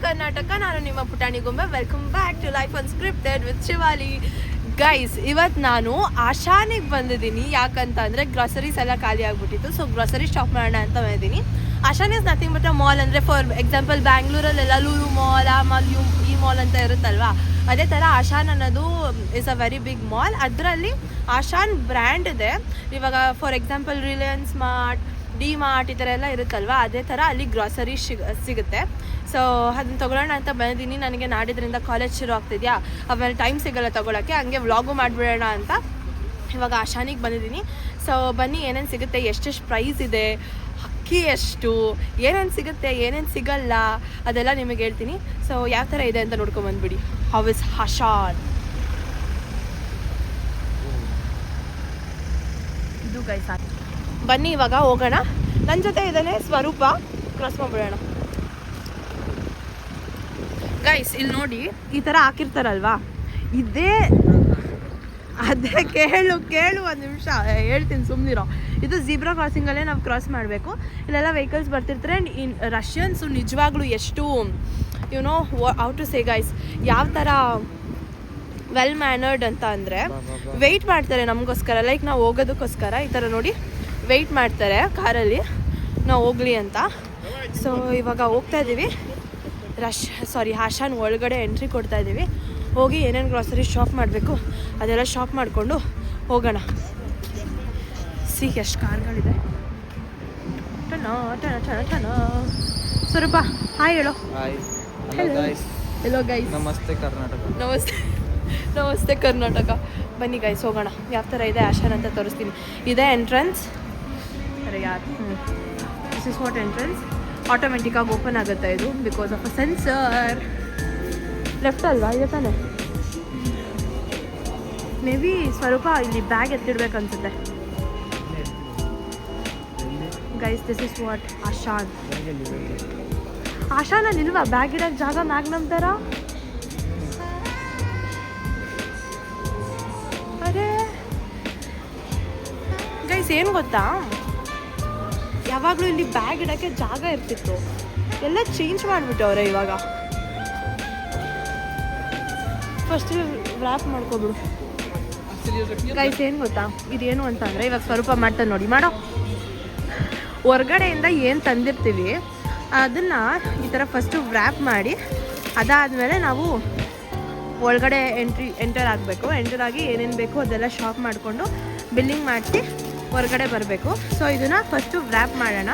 ಕರ್ನಾಟಕ. ನಾನು ನಿಮ್ಮ ಪುಟಾಣಿ ಗೊಂಬೆ. Welcome back to life unscripted with Shivali. Guys, ಇವತ್ತು ನಾನು ಆಶಾನಿಗೆ ಬಂದಿದ್ದೀನಿ. ಯಾಕಂತ ಅಂದರೆ ಗ್ರಾಸರೀಸ್ ಎಲ್ಲ ಖಾಲಿ ಆಗಿಬಿಟ್ಟಿತ್ತು. ಸೊ ಗ್ರಾಸರಿ ಶಾಪ್ ಮಾಡೋಣ ಅಂತ ಬಂದಿದ್ದೀನಿ. Auchan is nothing but a mall. ಅಂದರೆ ಫಾರ್ ಎಕ್ಸಾಂಪಲ್ ಬ್ಯಾಂಗ್ಳೂರಲ್ಲೆಲ್ಲ ಲೂಲು ಮಾಲ್, ಆ ಮಾಲ್, ಈ ಮಾಲ್ ಅಂತ ಇರುತ್ತಲ್ವಾ, ಅದೇ ಥರ ಆಶಾನ್ ಅನ್ನೋದು is a very big mall. ಅದರಲ್ಲಿ ಆಶಾನ್ ಬ್ರ್ಯಾಂಡ್ ಇದೆ. ಇವಾಗ ಫಾರ್ ಎಕ್ಸಾಂಪಲ್ ರಿಲಯನ್ಸ್ ಮಾರ್ಟ್, ಡಿ ಮಾರ್ಟ್ ಈ ಥರ ಎಲ್ಲ ಇರುತ್ತಲ್ವ, ಅದೇ ಥರ ಅಲ್ಲಿ ಗ್ರಾಸರಿ ಸಿಗುತ್ತೆ. ಸೊ ಅದನ್ನು ತೊಗೊಳ್ಳೋಣ ಅಂತ ಬಂದಿದ್ದೀನಿ. ನನಗೆ ನಾಡಿದ್ರಿಂದ ಕಾಲೇಜ್ ಶುರು ಆಗ್ತಿದೆಯಾ, ಆಮೇಲೆ ಟೈಮ್ ಸಿಗೋಲ್ಲ ತೊಗೊಳಕ್ಕೆ, ಹಂಗೆ ವ್ಲಾಗು ಮಾಡಿಬಿಡೋಣ ಅಂತ ಇವಾಗ ಆಶಾನಿಗೆ ಬಂದಿದ್ದೀನಿ. ಸೊ ಬನ್ನಿ, ಏನೇನು ಸಿಗುತ್ತೆ, ಎಷ್ಟೆಷ್ಟು ಪ್ರೈಸ್ ಇದೆ, ಅಕ್ಕಿ ಎಷ್ಟು, ಏನೇನು ಸಿಗುತ್ತೆ, ಏನೇನು ಸಿಗಲ್ಲ, ಅದೆಲ್ಲ ನಿಮಗೆ ಹೇಳ್ತೀನಿ. ಸೊ ಯಾವ ಥರ ಇದೆ ಅಂತ ನೋಡ್ಕೊಂಬಂದ್ಬಿಡಿ. How is ಆಶಾನ್. ಇದು ಗೈಸ್, ಬನ್ನಿ ಇವಾಗ ಹೋಗೋಣ. ನನ್ನ ಜೊತೆ ಇದ್ದಾನೆ ಸ್ವರೂಪ. ಕ್ರಾಸ್ ಮಾಡಿಬಿಡೋಣ. ಗೈಸ್, ಇಲ್ಲಿ ನೋಡಿ, ಈ ಥರ ಹಾಕಿರ್ತಾರಲ್ವಾ, ಅದೇ ಕೇಳು ಒಂದು ನಿಮಿಷ ಹೇಳ್ತೀನಿ, ಸುಮ್ಮನಿರೋ. ಇದು ಝೀಬ್ರಾ ಕ್ರಾಸಿಂಗಲ್ಲೇ ನಾವು ಕ್ರಾಸ್ ಮಾಡಬೇಕು. ಇಲ್ಲೆಲ್ಲ ವೆಹಿಕಲ್ಸ್ ಬರ್ತಿರ್ತಾರೆ. ಆ್ಯಂಡ್ ಇನ್ ರಷ್ಯನ್ಸು ನಿಜವಾಗ್ಲೂ ಎಷ್ಟು ಹೌ ಟು ಸೇ ಗೈಸ್, ಯಾವ ಥರ ವೆಲ್ ಮ್ಯಾನರ್ಡ್ ಅಂತ ಅಂದರೆ ವೆಯ್ಟ್ ಮಾಡ್ತಾರೆ ನಮಗೋಸ್ಕರ. ಲೈಕ್ ನಾವು ಹೋಗೋದಕ್ಕೋಸ್ಕರ ಈ ಥರ ನೋಡಿ ವೆಯ್ಟ್ ಮಾಡ್ತಾರೆ ಕಾರಲ್ಲಿ, ನಾವು ಹೋಗಲಿ ಅಂತ. ಸೊ ಇವಾಗ ಹೋಗ್ತಾ ಇದ್ದೀವಿ. ಆಶಾನ್ ಒಳಗಡೆ ಎಂಟ್ರಿ ಕೊಡ್ತಾ ಇದ್ದೀವಿ. ಹೋಗಿ ಏನೇನು ಗ್ರಾಸರಿ ಶಾಪ್ ಮಾಡಬೇಕು ಅದೆಲ್ಲ ಶಾಪ್ ಮಾಡಿಕೊಂಡು ಹೋಗೋಣ. ಎಷ್ಟು ಕಾರ್ಗಳಿದೆ. ಸ್ವರೂಪ ಹಾಯ್ ಹೇಳೋ. Hello guys. ನಮಸ್ತೆ ಕರ್ನಾಟಕ. ನಮಸ್ತೆ ಕರ್ನಾಟಕ. ಬನ್ನಿ ಗೈಸ್, ಹೋಗೋಣ. ಯಾವ ಥರ ಇದೆ ಆಶಾನ್ ಅಂತ ತೋರಿಸ್ತೀನಿ. ಇದೇ ಎಂಟ್ರೆನ್ಸ್. ಅರೆ ಯಾರು, ದಿಸ್ ಇಸ್ ವಾಟ್ ಎಂಟ್ರೆನ್ಸ್. ಆಟೋಮೆಟಿಕ್ಕಾಗಿ ಓಪನ್ ಆಗುತ್ತೆ ಇದು, because of a sensor. Left ಅಲ್ವಾ, ಇದೆ ತಾನೆ? ಮೇ ಬಿ ಸ್ವರೂಪ ಇಲ್ಲಿ ಬ್ಯಾಗ್ ಎತ್ತಿಡ್ಬೇಕನ್ಸುತ್ತೆ. Guys, this is what Auchan. ಆಶಾನಲ್ಲಿ ಇಲ್ವಾ ಬ್ಯಾಗ್ ಇಡೋಕ್ಕೆ ಜಾಗ ಮ್ಯಾಗ್ನಮ್ ಥರ? ಅರೆ ಗೈಸ್, ಏನು ಗೊತ್ತಾ, ಯಾವಾಗಲೂ ಇಲ್ಲಿ ಬ್ಯಾಗ್ ಇಡೋಕ್ಕೆ ಜಾಗ ಇರ್ತಿತ್ತು, ಎಲ್ಲ ಚೇಂಜ್ ಮಾಡಿಬಿಟ್ಟವ್ರೆ ಇವಾಗ. First wrap ಮಾಡ್ಕೊಬಿಡು. ಗೈಸ್, ಏನು ಗೊತ್ತಾ, ಇದೇನು ಅಂತ ಅಂದರೆ, ಇವಾಗ ಸ್ವರೂಪ ಮಾಡ್ತಾನೆ ನೋಡಿ, ಮಾಡೋ. ಹೊರ್ಗಡೆಯಿಂದ ಏನು ತಂದಿರ್ತೀವಿ ಅದನ್ನು ಈ ಥರ ಫಸ್ಟು ವ್ರ್ಯಾಪ್ ಮಾಡಿ, ಅದಾದಮೇಲೆ ನಾವು ಒಳಗಡೆ ಎಂಟರ್ ಆಗಬೇಕು. ಎಂಟರ್ ಆಗಿ ಏನೇನು ಬೇಕು ಅದೆಲ್ಲ ಶಾಪ್ ಮಾಡಿಕೊಂಡು ಬಿಲ್ಲಿಂಗ್ ಮಾಡಿಸಿ ಹೊರಗಡೆ ಬರಬೇಕು. ಸೊ ಇದನ್ನು ಫಸ್ಟು ವ್ರ್ಯಾಪ್ ಮಾಡೋಣ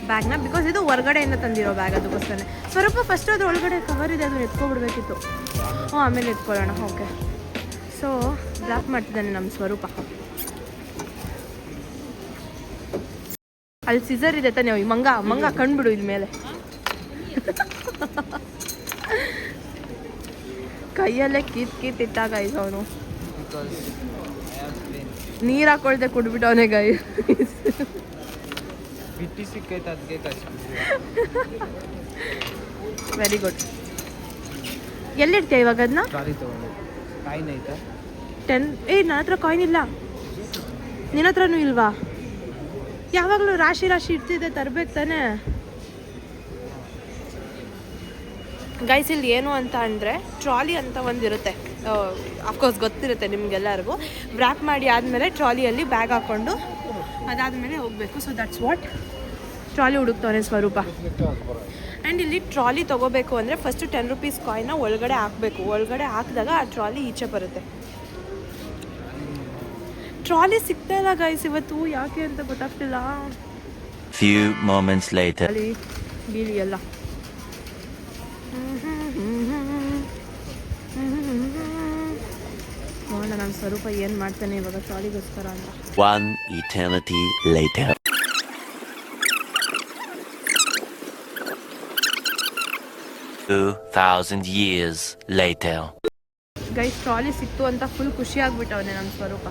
ಬ್ಯಾಗ್ನ, ಬಿಕಾಸ್ ಇದು ಹೊರಗಡೆಯಿಂದ ತಂದಿರೋ ಬ್ಯಾಗ್, ಅದಕ್ಕೋಸ್ಕರ. ಸ್ವಲ್ಪ ಫಸ್ಟು ಅದ್ರ ಒಳಗಡೆ ಕವರ್ ಇದೆ, ಅದನ್ನು ಎತ್ಕೊಬಿಡ್ಬೇಕಿತ್ತು. ಆಮೇಲೆ ಎತ್ಕೊಳ್ಳೋಣ. ಓಕೆ, ಸೊ ವ್ರ್ಯಾಪ್ ಮಾಡ್ತಿದ್ದಾನೆ ನಮ್ಮ ಸ್ವರೂಪ. ಅಲ್ಲಿ ಸಿಸರ್ ಇದೆ ತಾನೆ, ಮಂಗ ಕಂಡುಬಿಡು ಇಲ್ಲಿ ಮೇಲೆ. ಕೈಯಲ್ಲೇ ಕಿತ್ತಿಟ್ಟಾಗ ಇದು ಅವನು ನೀರು ಹಾಕೊಳ್ದೆ ಕುಡ್ಬಿಟ್ಟವನೇ ಗೈ. Very good. ಎಲ್ಲಿಡ್ತೀಯ ಇವಾಗ ಅದನ್ನ? 10. ನನ್ನ ಹತ್ರ ಕಾಯಿನ್ ಇಲ್ಲ. ನಿನ್ನ ಹತ್ರನೂ ಇಲ್ವಾ? ಯಾವಾಗಲೂ ರಾಶಿ ಇಡ್ತಿದ್ದೆ, ತರಬೇಕು ತಾನೆ. ಗೈಸ್, ಇಲ್ಲಿ ಏನು ಅಂತ ಅಂದರೆ ಟ್ರಾಲಿ ಅಂತ ಒಂದಿರುತ್ತೆ, ಅಫ್ಕೋರ್ಸ್ ಗೊತ್ತಿರುತ್ತೆ ನಿಮಗೆಲ್ಲರಿಗೂ. ವ್ರ್ಯಾಪ್ ಮಾಡಿ ಆದಮೇಲೆ ಟ್ರಾಲಿಯಲ್ಲಿ ಬ್ಯಾಗ್ ಹಾಕ್ಕೊಂಡು ಅದಾದಮೇಲೆ ಹೋಗಬೇಕು. So that's what. ಟ್ರಾಲಿ ಹುಡುಕ್ತವನೆ ಸ್ವರೂಪ. ಆ್ಯಂಡ್ ಇಲ್ಲಿ ಟ್ರಾಲಿ ತೊಗೋಬೇಕು ಅಂದರೆ ಫಸ್ಟು 10 ರೂಪೀಸ್ ಕಾಯಿನ್ನ ಒಳಗಡೆ ಹಾಕಬೇಕು. ಒಳಗಡೆ ಹಾಕಿದಾಗ ಆ ಟ್ರಾಲಿ ಈಚೆ ಬರುತ್ತೆ. ಟ್ರಾಲಿ ಸಿಗ್ತಾ ಇಲ್ಲ ಗೈಸ್ ಇವತ್ತು, ಯಾಕೆ ಅಂತ ಗೊತ್ತಾಗ್ತಿಲ್ಲ. Few moments later. ಅಲ್ಲಿ ಬೀಳಿ ಎಲ್ಲ. ನೋಡೋಣ ನಮ್ಮ ಸ್ವರೂಪ ಏನು ಮಾಡ್ತಾನೆ ಇವಾಗ ಟ್ರಾಲಿಗೋಸ್ಕರ ಅಂತ. One eternity later. 2000 years later. Guys, trolley ಸಿಕ್ತು ಅಂತ ಫುಲ್ ಖುಷಿ ಆಗ್ಬಿಟ್ಟವನೆ ನಮ್ಮ ಸ್ವರೂಪ.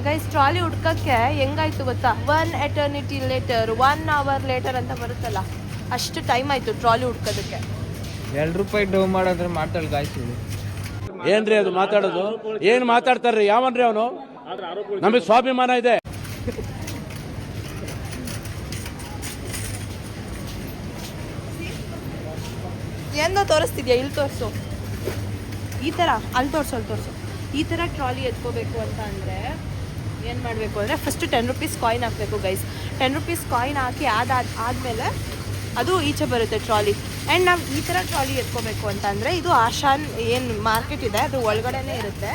ಗೈಸ್, ಟ್ರಾಲಿ ಹುಡ್ಕಕ್ಕೆ ಹೆಂಗಾಯ್ತು ಗೊತ್ತಾ? 1 eternity later, 1 hour later ಅಂತ ಬರುತ್ತಲ್ಲ, ಅಷ್ಟು ಟೈಮ್ ಆಯಿತು ಟ್ರಾಲಿ ಹುಡ್ಕೋದಕ್ಕೆ. 2 ರೂಪಾಯಿ ಡೋ ಮಾಡಿದ್ರೆ ಮಾಡ್ತಾಳೆ ಗಾಯ್ಸ್. ಏನ್ರಿ ಅದು ಮಾತಾಡೋದು? ಏನ್ ಮಾತಾಡ್ತಾರ್ರಿ? ಯಾವನ್ರಿ ಅವನು? ನಮಗೆ ಸ್ವಾಭಿಮಾನ ಇದೆ. ಏನೋ ತೋರಿಸ್ತಿದ್ಯಾ? ಇಲ್ಲಿ ತೋರಿಸು. ಈ ಥರ ಅಲ್ಲಿ ತೋರಿಸು. ಈ ಥರ ಟ್ರಾಲಿ ಎತ್ಕೋಬೇಕು ಅಂತ ಅಂದರೆ ಏನು ಮಾಡಬೇಕು ಅಂದರೆ ಫಸ್ಟು 10 ರೂಪೀಸ್ ಕಾಯಿನ್ ಹಾಕಬೇಕು ಗೈಸ್. 10 ರೂಪೀಸ್ ಕಾಯಿನ್ ಹಾಕಿ ಆದಮೇಲೆ ಅದು ಈಚೆ ಬರುತ್ತೆ ಟ್ರಾಲಿ. ಆ್ಯಂಡ್ ನಾವು ಈ ಥರ ಟ್ರಾಲಿ ಎತ್ಕೋಬೇಕು ಅಂತಂದರೆ ಇದು ಆಶಾನ್ ಏನು ಮಾರ್ಕೆಟ್ ಇದೆ ಅದು ಒಳಗಡೆನೇ ಇರುತ್ತೆ.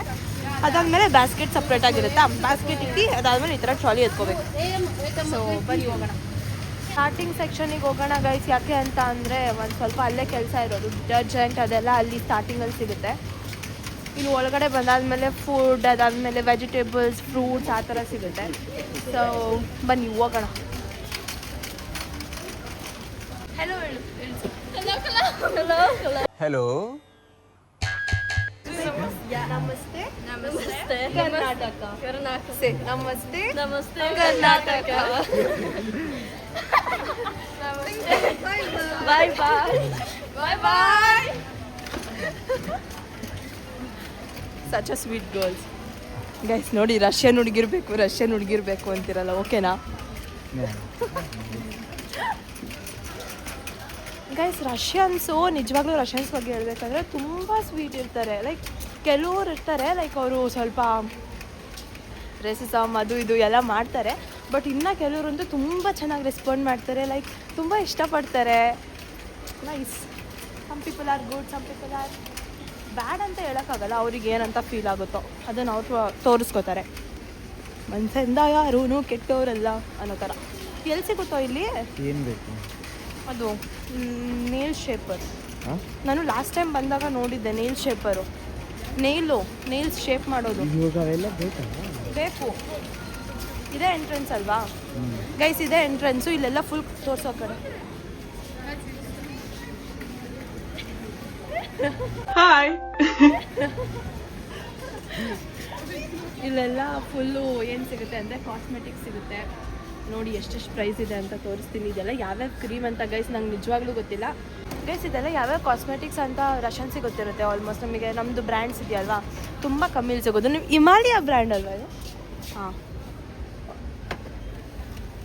ಅದಾದಮೇಲೆ ಬ್ಯಾಸ್ಕೆಟ್ ಸಪ್ರೇಟಾಗಿರುತ್ತೆ. ಆ ಬ್ಯಾಸ್ಕೆಟ್ ಇಟ್ಟು ಅದಾದಮೇಲೆ ಈ ಥರ ಟ್ರಾಲಿ ಎತ್ಕೋಬೇಕು. ಸೊ ಬನ್ನಿ ಹೋಗೋಣ. ಸ್ಟಾರ್ಟಿಂಗ್ ಸೆಕ್ಷನಿಗೆ ಹೋಗೋಣ ಗೈಸ್. ಯಾಕೆ ಅಂತ ಅಂದರೆ ಒಂದು ಸ್ವಲ್ಪ ಅಲ್ಲೇ ಕೆಲಸ ಇರೋದು, ಡಿಟರ್ಜೆಂಟ್ ಅದೆಲ್ಲ ಅಲ್ಲಿ ಸ್ಟಾರ್ಟಿಂಗಲ್ಲಿ ಸಿಗುತ್ತೆ. ಇನ್ನು ಒಳಗಡೆ ಬಂದಾದಮೇಲೆ ಫುಡ್, ಅದಾದಮೇಲೆ ವೆಜಿಟೇಬಲ್ಸ್, ಫ್ರೂಟ್ಸ್ ಆ ಥರ ಸಿಗುತ್ತೆ. ಸೊ ಬನ್ನಿ ಹೋಗೋಣ. Hello Hello. ನಮಸ್ತೆ. ಕರ್ನಾಟಕ. ನಮಸ್ತೆ Karnataka. Bye bye. Such a sweet girls guys. ನೋಡಿ, ರಷ್ಯನ್ ಹುಡುಗಿರ್ಬೇಕು ಅಂತಿರಲ್ಲ, ಓಕೆನಾ ಗೈಸ್? ರಷ್ಯನ್ಸು ನಿಜವಾಗ್ಲೂ ರಷ್ಯನ್ಸ್ ಬಗ್ಗೆ ಹೇಳ್ಬೇಕಂದ್ರೆ ತುಂಬ ಸ್ವೀಟ್ ಇರ್ತಾರೆ. ಲೈಕ್ ಕೆಲವ್ರು ಇರ್ತಾರೆ, ಲೈಕ್ ಅವರು ಸ್ವಲ್ಪ ರೇಸಿಸಮ್ ಅದು ಇದು ಎಲ್ಲ ಮಾಡ್ತಾರೆ. ಬಟ್ ಇನ್ನು ಕೆಲವರಂತೂ ತುಂಬ ಚೆನ್ನಾಗಿ ರೆಸ್ಪಾಂಡ್ ಮಾಡ್ತಾರೆ, ಲೈಕ್ ತುಂಬ ಇಷ್ಟಪಡ್ತಾರೆ. Nice. Some people are good, some people are bad ಅಂತ ಹೇಳೋಕ್ಕಾಗಲ್ಲ. ಅವ್ರಿಗೆ ಏನಂತ ಫೀಲ್ ಆಗುತ್ತೋ ಅದನ್ನು ಅವ್ರು ತೋರಿಸ್ಕೋತಾರೆ. ಮನಸ್ಸಿಂದ ಯಾರೂ ಕೆಟ್ಟವರಲ್ಲ ಅನ್ನೋ ಥರ. ಎಲ್ಲಿ ಸಿಗುತ್ತೋ ಇಲ್ಲಿ? ಏನು ಬೇಕು? ಅದು ನೇಲ್ ಶೇಪರ್. ನಾನು ಲಾಸ್ಟ್ ಟೈಮ್ ಬಂದಾಗ ನೋಡಿದ್ದೆ ನೇಲ್ ಶೇಪರು. ನೇಲ್ಸ್ ಶೇಪ್ ಮಾಡೋದು ಬೇಕು. ಇದೇ ಎಂಟ್ರೆನ್ಸ್ ಅಲ್ವಾ ಗೈಸ್? ಇದೇ ಎಂಟ್ರೆನ್ಸು. ಇಲ್ಲೆಲ್ಲ ಫುಲ್ ತೋರ್ಸೋ ಕಡೆ. ಹಾಯ್. ಇಲ್ಲೆಲ್ಲ ಫುಲ್ಲು ಏನು ಸಿಗುತ್ತೆ ಅಂದರೆ ಕಾಸ್ಮೆಟಿಕ್ಸ್ ಸಿಗುತ್ತೆ. ನೋಡಿ ಎಷ್ಟೆಷ್ಟು ಪ್ರೈಸ್ ಇದೆ ಅಂತ ತೋರಿಸ್ತೀನಿ. ಇದೆಲ್ಲ ಯಾವ್ಯಾವ ಕ್ರೀಮ್ ಅಂತ ಗೈಸ್ ನಂಗೆ ನಿಜವಾಗ್ಲೂ ಗೊತ್ತಿಲ್ಲ ಗೈಸ್. ಇದೆಲ್ಲ ಯಾವ್ಯಾವ ಕಾಸ್ಮೆಟಿಕ್ಸ್ ಅಂತ ರಷ್ಯನ್ಸಿಗೆ ಗೊತ್ತಿರುತ್ತೆ ಆಲ್ಮೋಸ್ಟ್. ನಮಗೆ ನಮ್ಮದು ಬ್ರ್ಯಾಂಡ್ಸ್ ಇದೆಯಲ್ವಾ, ತುಂಬ ಕಮ್ಮಿಲಿ ಸಿಗೋದು. ನೀವು ಹಿಮಾಲಯ ಬ್ರ್ಯಾಂಡ್ ಅಲ್ವಾ ಇದು? ಹಾಂ,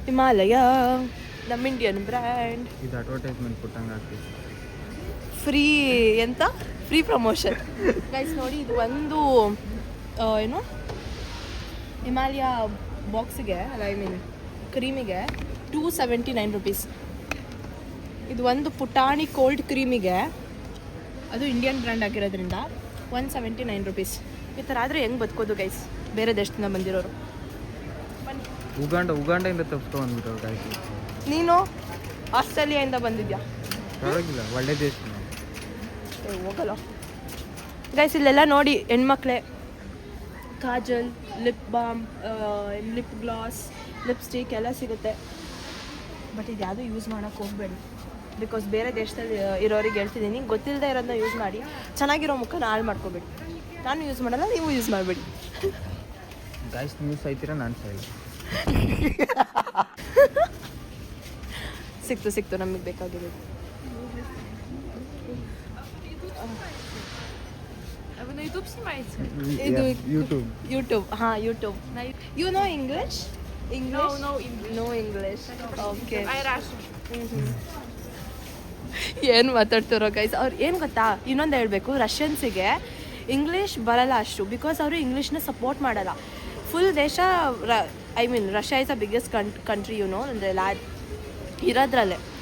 ಹಿಮಾಲಯ ನಮ್ಮ ಇಂಡಿಯನ್ ಬ್ರ್ಯಾಂಡ್. ಇದು ಅಡ್ವರ್ಟೈಸ್ಮೆಂಟ್ ಕೊಟ್ಟಂಗೆ ಆಗ್ತದೆ. Free promotion guys. ನೋಡಿ, ಇದು ಒಂದು ಏನು ಹಿಮಾಲಯ ಬಾಕ್ಸಿಗೆ, ಐ ಮೀನ್ ಕ್ರೀಮಿಗೆ 279 ರೂಪೀಸ್. ಇದು ಒಂದು ಪುಟಾಣಿ ಕೋಲ್ಡ್ ಕ್ರೀಮಿಗೆ, ಅದು ಇಂಡಿಯನ್ ಬ್ರ್ಯಾಂಡ್ ಆಗಿರೋದ್ರಿಂದ 179 ರೂಪೀಸ್. ಈ ಥರ ಆದರೆ ಹೆಂಗೆ ಬದುಕೋದು ಗೈಸ್ ಬೇರೆ ದೇಶದಿಂದ ಬಂದಿರೋರು? ಉಗಾಂಡದಿಂದ ತಪ್ಪಿಸ್ಕೊಂಡು ಗಾಯ್ಸ್. ನೀನು ಆಸ್ಟ್ರೇಲಿಯಾದಿಂದ ಬಂದಿದ್ಯಾ? ಪರವಾಗಿಲ್ಲ, ಒಳ್ಳೆ ದೇಶ. ಹೋಗಲ್ಲ ಗೈಸ್. ಇಲ್ಲೆಲ್ಲ ನೋಡಿ ಹೆಣ್ಮಕ್ಳೇ kajal, lip balm, lip gloss, lipstick ಎಲ್ಲ ಸಿಗುತ್ತೆ. ಬಟ್ ಇದು ಯಾವುದೂ ಯೂಸ್ ಮಾಡೋಕ್ಕೆ ಹೋಗಬೇಡಿ. ಬಿಕಾಸ್ ಬೇರೆ ದೇಶದಲ್ಲಿ ಇರೋರಿಗೆ ಹೇಳ್ತಿದ್ದೀನಿ, ಗೊತ್ತಿಲ್ಲದೆ ಇರೋದನ್ನ ಯೂಸ್ ಮಾಡಿ. ಚೆನ್ನಾಗಿರೋ ಮುಖನ ಹಾಳು ಮಾಡ್ಕೋಬೇಡಿ. ನಾನು ಯೂಸ್ ಮಾಡಲ್ಲ, ನೀವು ಯೂಸ್ ಮಾಡಬೇಡಿ ಗಾಯ್ಸ್. ನೀವು ಸಾಯ್ತೀರಾ, ನಾನು ಸಾಯಿಲ್ಲ. ಸಿಕ್ತು ನಮಗೆ ಬೇಕಾಗಿರೋದು. ಇದು ಯೂಟ್ಯೂಬ್. ಹಾಂ, YouTube. You know English? No English. Okay. ಏನು ಮಾತಾಡ್ತಿರೋ ಗೈಸ್? ಅವ್ರು ಏನು ಗೊತ್ತಾ, ಇನ್ನೊಂದು ಹೇಳಬೇಕು, ರಷ್ಯನ್ಸಿಗೆ ಇಂಗ್ಲೀಷ್ ಬರಲ್ಲ ಅಷ್ಟು. ಬಿಕಾಸ್ ಅವರು ಇಂಗ್ಲೀಷ್ನ ಸಪೋರ್ಟ್ ಮಾಡಲ್ಲ. ಫುಲ್ ದೇಶ, I mean Russia is a biggest country, ಅಂದರೆ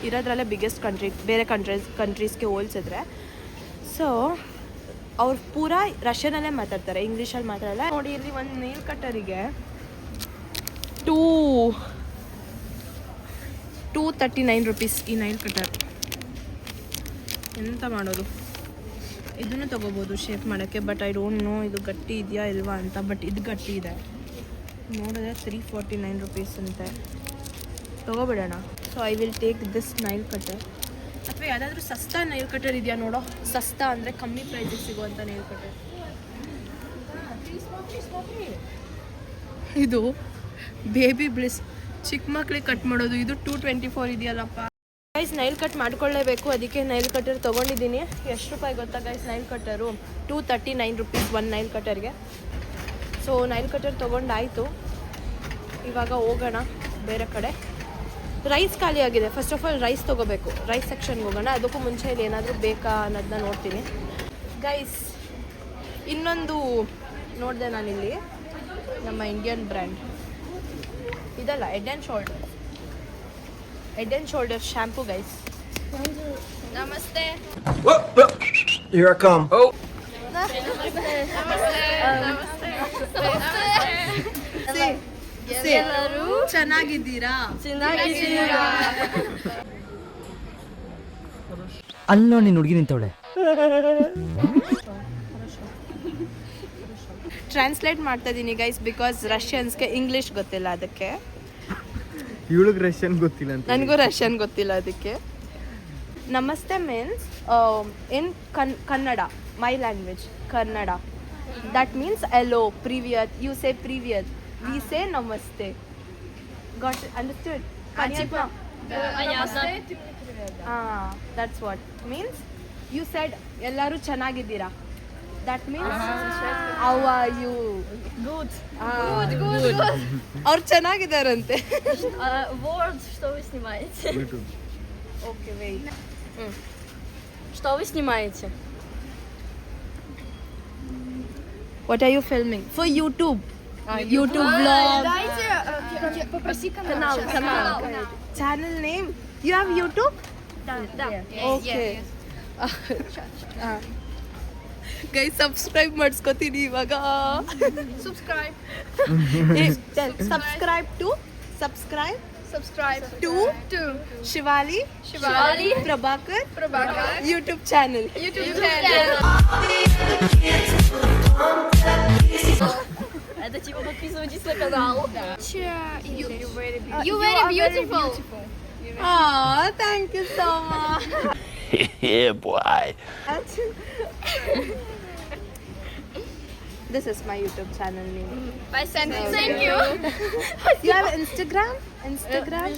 ಇರೋದ್ರಲ್ಲೇ ಬಿಗ್ಗೆಸ್ಟ್ ಕಂಟ್ರಿ ಬೇರೆ ಕಂಟ್ರೀಸ್ಗೆ ಹೋಲಿಸಿದ್ರೆ. ಸೊ ಅವ್ರು ಪೂರಾ ರಷ್ಯನಲ್ಲೇ ಮಾತಾಡ್ತಾರೆ, ಇಂಗ್ಲೀಷಲ್ಲಿ ಮಾತಾಡಲ್ಲ. ನೋಡಿ, ಇಲ್ಲಿ ಒಂದು ನೇಲ್ ಕಟ್ಟರಿಗೆ 239 ರೂಪೀಸ್ ಈ ನೈಲ್ ಕಟರ್. ಎಂತ ಮಾಡೋದು? ಇದನ್ನು ತೊಗೋಬೋದು ಶೇಪ್ ಮಾಡೋಕ್ಕೆ. ಬಟ್ ಐ ಡೋಂಟ್ ನೋ ಇದು ಗಟ್ಟಿ ಇದೆಯಾ ಇಲ್ವಾ ಅಂತ. ಬಟ್ ಇದು ಗಟ್ಟಿ ಇದೆ. ನೋಡಿದ್ರೆ 349 ರೂಪೀಸ್ ಅಂತೆ. ತೊಗೊಬಿಡೋಣ. So I will take this nail cutter. ಅಥವಾ ಯಾವುದಾದ್ರೂ ಸಸ್ತಾ ನೈಲ್ ಕಟರ್ ಇದೆಯಾ ನೋಡೋ? ಸಸ್ತಾ ಅಂದರೆ ಕಮ್ಮಿ ಪ್ರೈಸಿಗೆ ಸಿಗುವಂಥ ನೈಲ್ ಕಟರ್. ಇದು ಬೇಬಿ ಬ್ಲಿಸ್, ಚಿಕ್ಕ ಮಕ್ಳಿಗೆ ಕಟ್ ಮಾಡೋದು. ಇದು 224 ಇದೆಯಲ್ಲಪ್ಪ. ಗೈಸ್ ನೈಲ್ ಕಟ್ ಮಾಡ್ಕೊಳ್ಳೇಬೇಕು, ಅದಕ್ಕೆ ನೈಲ್ ಕಟರ್ ತೊಗೊಂಡಿದ್ದೀನಿ. ಎಷ್ಟು ರೂಪಾಯಿ ಗೊತ್ತಾ ಗೈಸ್ ನೈಲ್ ಕಟರು? 239 rupees ಒಂದು ನೈಲ್ ಕಟರ್ಗೆ. ಸೊ ನೈಲ್ ಕಟರ್ ತೊಗೊಂಡಾಯಿತು. ಇವಾಗ ಹೋಗೋಣ ಬೇರೆ ಕಡೆ. ರೈಸ್ ಖಾಲಿ ಆಗಿದೆ. ಫಸ್ಟ್ ಆಫ್ ಆಲ್ ರೈಸ್ ತೊಗೋಬೇಕು. ರೈಸ್ ಸೆಕ್ಷನ್ಗೆ ಹೋಗೋಣ. ಅದಕ್ಕೂ ಮುಂಚೆ ಇಲ್ಲಿ ಏನಾದರೂ ಬೇಕಾ ಅನ್ನೋದನ್ನ ನೋಡ್ತೀನಿ. ಗೈಸ್ ಇನ್ನೊಂದು ನೋಡಿದೆ ನಾನಿಲ್ಲಿ, ನಮ್ಮ ಇಂಡಿಯನ್ ಬ್ರ್ಯಾಂಡ್ ಇದಲ್ಲ, head and shoulder shampoo guys. ನಮಸ್ತೆ. Here I come. Oh. ಎಲ್ಲರೂ ಚೆನ್ನಾಗಿದ್ದೀರಾ? ಅಲ್ಲೋ ನೀನು ಹುಡುಗಿ ನಿಂತವಳೆ. ಟ್ರಾನ್ಸ್ಲೇಟ್ ಮಾಡ್ತಾ ಇದ್ದೀನಿ ಗೈಸ್, ಬಿಕಾಸ್ ರಷ್ಯನ್ಸ್ಗೆ ಇಂಗ್ಲೀಷ್ ಗೊತ್ತಿಲ್ಲ, ಅದಕ್ಕೆ. ಇವಳಿಗೆ ರಷ್ಯನ್ ಗೊತ್ತಿಲ್ಲ ಅಂತ. ನನಗೂ ರಷ್ಯನ್ ಗೊತ್ತಿಲ್ಲ, ಅದಕ್ಕೆ. ನಮಸ್ತೆ means in Kannada, my language Kannada. That means hello, ಪ್ರಿವಿಯತ್. ಯು ಸೇ ಪ್ರಿವಿಯತ್, ವಿ ಸೇ ನಮಸ್ತೆ. Got understood? That's what means. You said ಎಲ್ಲರೂ ಚೆನ್ನಾಗಿದ್ದೀರಾ. That means how are you? Good. ಅವ್ರು ಚೆನ್ನಾಗಿದ್ದಾರಂತೆ. Вот что вы снимаете. YouTube. Okay wait. Что вы снимаете? What are you filming? For YouTube. YouTube vlog. Попроси Канал. Channel name. You have YouTube? Да. Okay. Guys, subscribe ಮಾಡಿಸ್ಕೊತೀನಿ ಇವಾಗ. Subscribe. Subscribe to To Shivali Prabhakar YouTube channel. Это типа подписывайтесь на канал. You very beautiful. Oh, thank you so much. Yeah, boy. This is my YouTube channel name. Thank you. You have Instagram?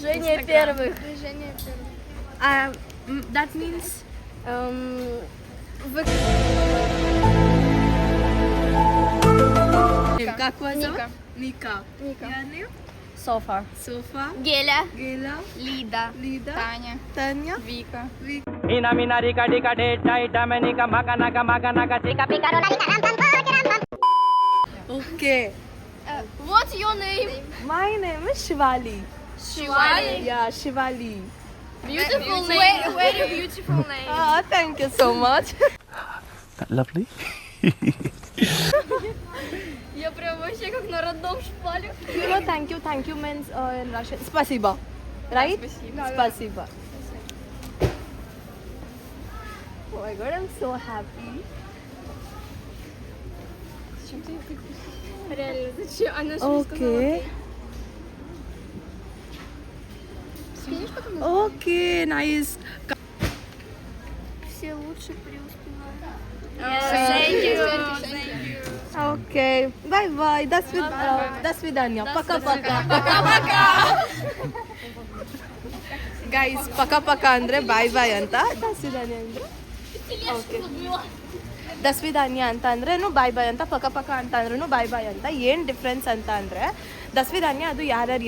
Движение первых. That means как вас зовут? Ника. Your name? Софа. Sofa. Геля. Gela. Лида. Lida. Таня. Tanya. Вика. Okay. What's your name? My name is Shivali. Shivali. Yeah, Shivali. Beautiful name. Very beautiful name. Oh, thank you so much. Lovely. Я прям вообще как на родном шпале. You know, thank you means in Russian. Spasiba. Right? Spasiba. Oh my god, I'm so happy. Реально, зачем? Она Okay. Okay, nice. все лучше преуспевают. Thank you. Okay. Bye bye. До свидания. Пока-пока. Guys, ಪಕ್ಕ ಅಂದರೆ ಬಾಯ್ ಬಾಯ್ ಅಂತ. ದಸ್ವಿಧಾನ್ಯ ಅಂದರೆ okay. ದಸ್ವಿಧಾನ್ಯ ಅಂತ ಅಂದ್ರೂ ಬಾಯ್ ಬಾಯ್ ಅಂತ, ಪಕ್ಕ ಅಂತ ಅಂದ್ರೂ ಬಾಯ್ ಬಾಯ್ ಅಂತ. ಏನು ಡಿಫ್ರೆನ್ಸ್ ಅಂತ ಅಂದರೆ, ದಸ್ವಿಧಾನ್ಯ ಅದು ಯಾರ್ಯಾರು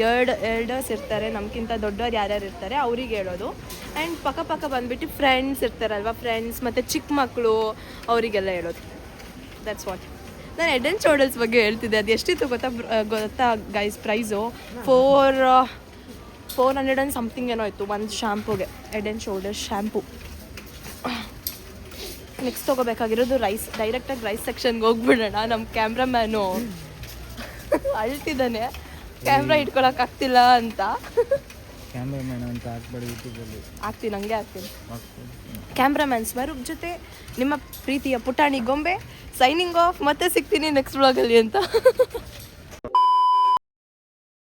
ಎಲ್ಡರ್ಸ್ ಇರ್ತಾರೆ, ನಮ್ಗಿಂತ ದೊಡ್ಡವ್ರು ಯಾರ್ಯಾರು ಇರ್ತಾರೆ ಅವ್ರಿಗೆ ಹೇಳೋದು. ಆ್ಯಂಡ್ ಪಕ್ಕ ಬಂದುಬಿಟ್ಟು ಫ್ರೆಂಡ್ಸ್ ಇರ್ತಾರಲ್ವ, ಫ್ರೆಂಡ್ಸ್ ಮತ್ತು ಚಿಕ್ಕ ಮಕ್ಕಳು ಅವರಿಗೆಲ್ಲ ಹೇಳೋದು. That's what. ನಾನು ಹೆಡ್ ಆ್ಯಂಡ್ ಶೋಲ್ಡರ್ಸ್ ಬಗ್ಗೆ ಹೇಳ್ತಿದ್ದೆ. ಅದು ಎಷ್ಟಿತ್ತು ಗೊತ್ತಾ ಗೈಸ್? ಪ್ರೈಸು 400 and ಸಮಥಿಂಗ್ ಏನೋ ಇತ್ತು ಒಂದು ಶ್ಯಾಂಪುಗೆ, head and shoulders shampoo. Next ತೊಗೋಬೇಕಾಗಿರೋದು ರೈಸ್. ಡೈರೆಕ್ಟಾಗಿ ರೈಸ್ ಸೆಕ್ಷನ್ಗೆ ಹೋಗ್ಬಿಡೋಣ. ನಮ್ಮ ಕ್ಯಾಮ್ರಾಮ್ಯಾನು ಅಳ್ತಿದ್ದಾನೆ, ಕ್ಯಾಮ್ರಾ ಇಟ್ಕೊಳಕ್ಕಾಗ್ತಿಲ್ಲ ಅಂತ. ಕ್ಯಾಮ್ರಾಮ್ಯಾನ್ ಅಂತ ಹಾಕ್ಬೇಡಿ ಯೂಟ್ಯೂಬಲ್ಲಿ. ಆಗ್ತೀನಿ, ಹಂಗೆ ಆಗ್ತೀನಿ. ಕ್ಯಾಮ್ರಾಮ್ಯಾನ್ ಸ್ವರೂಪ್ ಜೊತೆ ನಿಮ್ಮ ಪ್ರೀತಿಯ ಪುಟಾಣಿ ಗೊಂಬೆ ಸೈನಿಂಗ್ ಆಫ್. ಮತ್ತೆ ಸಿಗ್ತೀನಿ ನೆಕ್ಸ್ಟ್ ವ್ಲಾಗಲ್ಲಿ ಅಂತ.